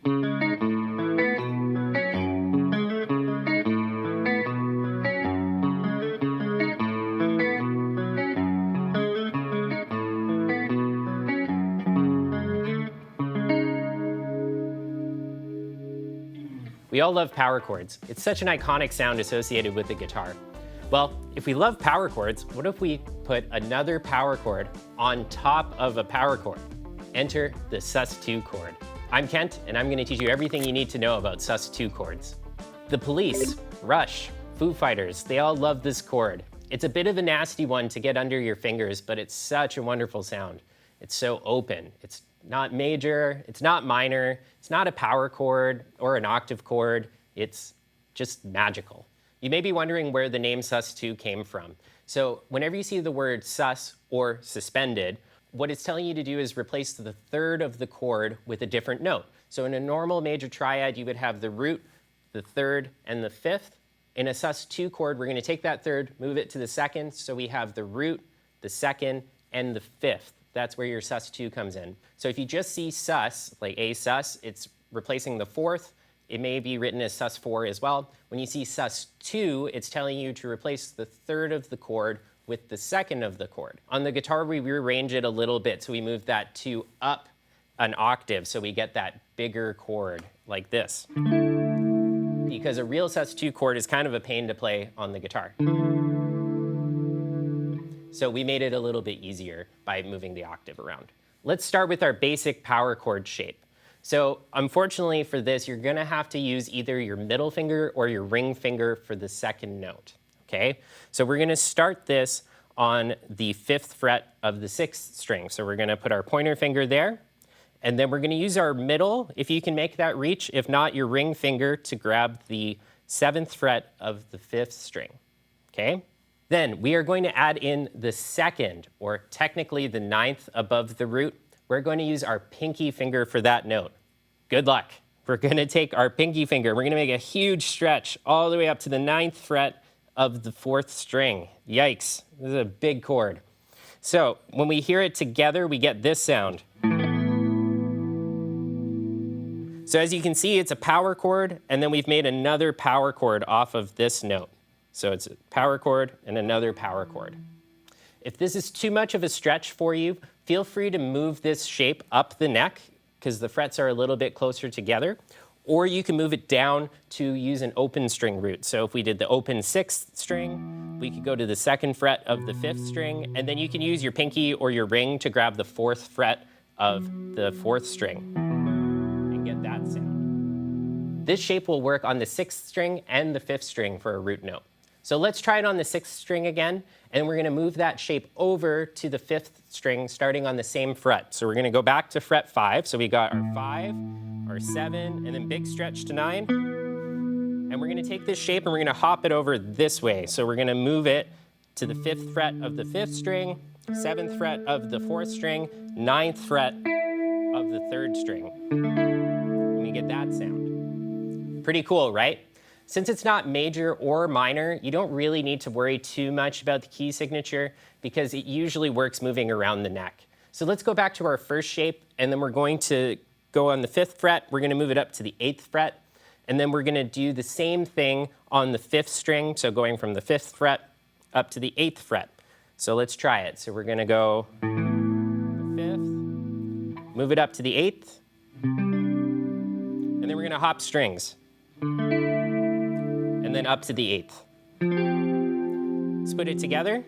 We all love power chords. It's such an iconic sound associated with the guitar. Well, if we love power chords, what if we put another power chord on top of a power chord? Enter the Sus2 chord. I'm Kent, and I'm gonna teach you everything you need to know about Sus2 chords. The Police, Rush, Foo Fighters, they all love this chord. It's a bit of a nasty one to get under your fingers, but it's such a wonderful sound. It's so open. It's not major, it's not minor, it's not a power chord or an octave chord, it's just magical. You may be wondering where the name Sus2 came from. So whenever you see the word sus or suspended, what it's telling you to do is replace the third of the chord with a different note. So in a normal major triad, you would have the root, the third, and the fifth. In a Sus2 chord, we're gonna take that third, move it to the second, so we have the root, the second, and the fifth. That's where your Sus2 comes in. So if you just see sus, like a sus, it's replacing the fourth. It may be written as sus4 as well. When you see sus2, it's telling you to replace the third of the chord with the second of the chord. On the guitar, we rearrange it a little bit. So we move that 2 up an octave so we get that bigger chord like this. Because a real sus2 chord is kind of a pain to play on the guitar. So we made it a little bit easier by moving the octave around. Let's start with our basic power chord shape. So unfortunately for this, you're gonna have to use either your middle finger or your ring finger for the second note, okay? So we're gonna start this on the 5th fret of the 6th string. So we're gonna put our pointer finger there, and then we're gonna use our middle, if you can make that reach, if not, your ring finger to grab the 7th fret of the 5th string, okay? Then we are going to add in the 2nd, or technically the 9th above the root. We're going to use our pinky finger for that note. Good luck. We're going to take our pinky finger. We're going to make a huge stretch all the way up to the 9th fret of the 4th string. Yikes, this is a big chord. So when we hear it together, we get this sound. So as you can see, it's a power chord, and then we've made another power chord off of this note. So it's a power chord and another power chord. If this is too much of a stretch for you, feel free to move this shape up the neck because the frets are a little bit closer together, or you can move it down to use an open string root. So if we did the open 6th string, we could go to the 2nd fret of the 5th string, and then you can use your pinky or your ring to grab the 4th fret of the 4th string and get that sound. This shape will work on the 6th string and the 5th string for a root note. So let's try it on the 6th string again, and we're gonna move that shape over to the 5th string starting on the same fret. So we're gonna go back to fret 5. So we got our 5, our 7, and then big stretch to 9. And we're gonna take this shape and we're gonna hop it over this way. So we're gonna move it to the 5th fret of the 5th string, 7th fret of the 4th string, 9th fret of the 3rd string. And we get that sound. Pretty cool, right? Since it's not major or minor, you don't really need to worry too much about the key signature because it usually works moving around the neck. So let's go back to our first shape, and then we're going to go on the 5th fret. We're gonna move it up to the 8th fret, and then we're gonna do the same thing on the 5th string, so going from the 5th fret up to the 8th fret. So let's try it. So we're gonna go the 5th, move it up to the 8th, and then we're gonna hop strings. And then up to the 8th. Let's put it together.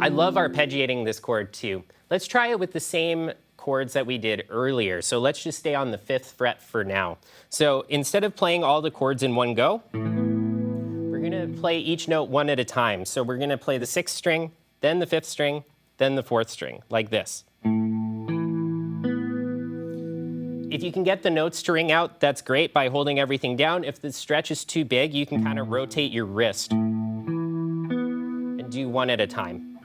I love arpeggiating this chord too. Let's try it with the same chords that we did earlier. So let's just stay on the 5th fret for now. So instead of playing all the chords in one go, we're gonna play each note one at a time. So we're gonna play the 6th string, then the 5th string, then the 4th string, like this. If you can get the notes to ring out, that's great by holding everything down. If the stretch is too big, you can kind of rotate your wrist and do one at a time.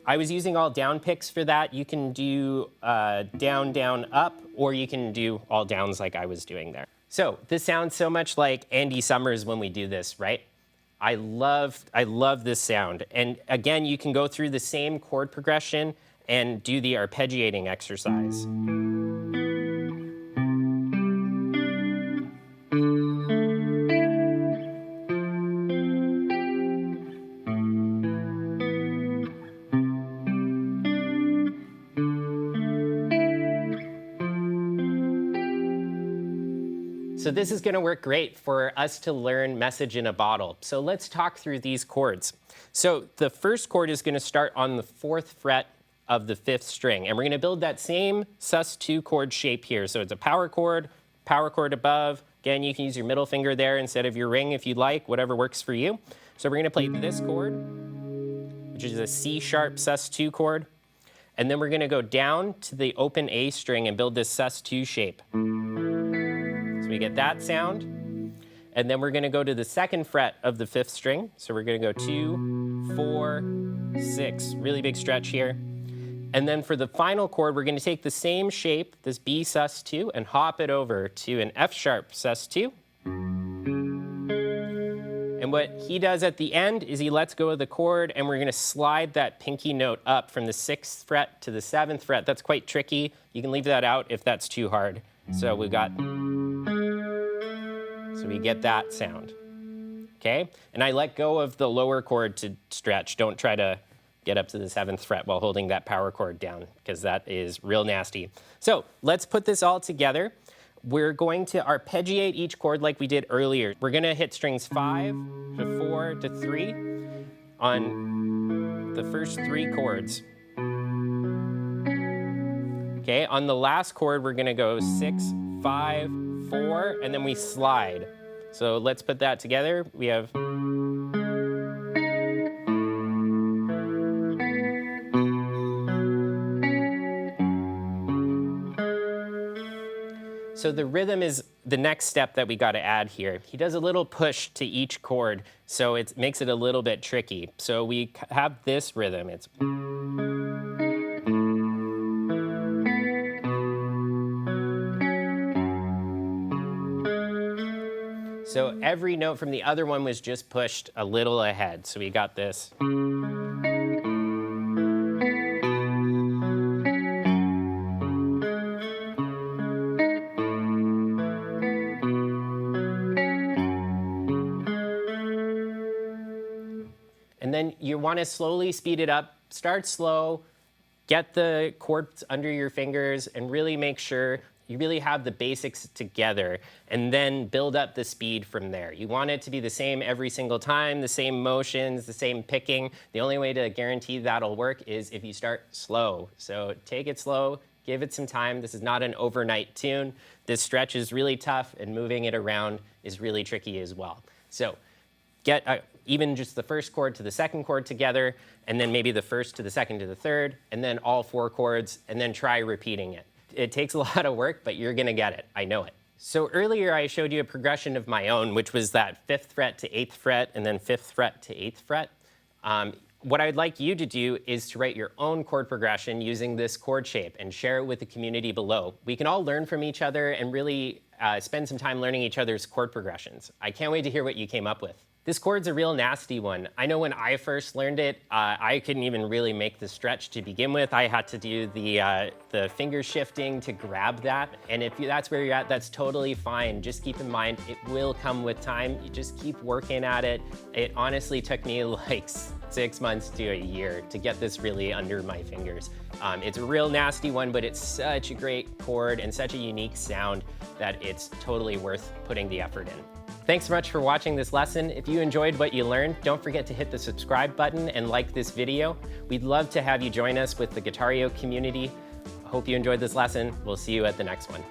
I was using all down picks for that. You can do down, down, up, or you can do all downs like I was doing there. So this sounds so much like Andy Summers when we do this, right? I love this sound. And again, you can go through the same chord progression and do the arpeggiating exercise. So this is going to work great for us to learn Message in a Bottle. So let's talk through these chords. So the first chord is going to start on the 4th fret of the 5th string, and we're going to build that same Sus2 chord shape here. So it's a power chord above. Again, you can use your middle finger there instead of your ring if you'd like, whatever works for you. So we're going to play this chord, which is a C sharp Sus2 chord, and then we're going to go down to the open A string and build this Sus2 shape. So we get that sound, and then we're going to go to the 2nd fret of the 5th string. So we're going to go 2, 4, 6, really big stretch here. And then for the final chord, we're going to take the same shape, this B sus2, and hop it over to an F sharp sus2. And what he does at the end is he lets go of the chord, and we're going to slide that pinky note up from the 6th fret to the 7th fret. That's quite tricky. You can leave that out if that's too hard. So we get that sound, okay? And I let go of the lower chord to stretch. Don't try to get up to the 7th fret while holding that power chord down, because that is real nasty. So let's put this all together. We're going to arpeggiate each chord like we did earlier. We're gonna hit strings 5 to 4 to 3 on the first 3 chords. Okay, on the last chord, we're gonna go 6, 5, 4, and then we slide. So let's put that together. We have... So the rhythm is the next step that we got to add here. He does a little push to each chord, so it makes it a little bit tricky. So we have this rhythm. It's... So every note from the other one was just pushed a little ahead. So we got this. And then you want to slowly speed it up. Start slow, get the chords under your fingers, and really make sure you really have the basics together, and then build up the speed from there. You want it to be the same every single time, the same motions, the same picking. The only way to guarantee that'll work is if you start slow. So take it slow, give it some time. This is not an overnight tune. This stretch is really tough, and moving it around is really tricky as well. So get even just the first chord to the second chord together, and then maybe the first to the second to the third, and then all 4 chords, and then try repeating it. It takes a lot of work, but you're gonna get it, I know it. So earlier I showed you a progression of my own, which was that 5th fret to 8th fret, and then 5th fret to 8th fret. What I'd like you to do is to write your own chord progression using this chord shape and share it with the community below. We can all learn from each other and really spend some time learning each other's chord progressions. I can't wait to hear what you came up with. This chord's a real nasty one. I know when I first learned it, I couldn't even really make the stretch to begin with. I had to do the finger shifting to grab that. And if that's where you're at, that's totally fine. Just keep in mind, it will come with time. You just keep working at it. It honestly took me like 6 months to a year to get this really under my fingers. It's a real nasty one, but it's such a great chord and such a unique sound that it's totally worth putting the effort in. Thanks so much for watching this lesson. If you enjoyed what you learned, don't forget to hit the subscribe button and like this video. We'd love to have you join us with the Guitareo community. I hope you enjoyed this lesson. We'll see you at the next one.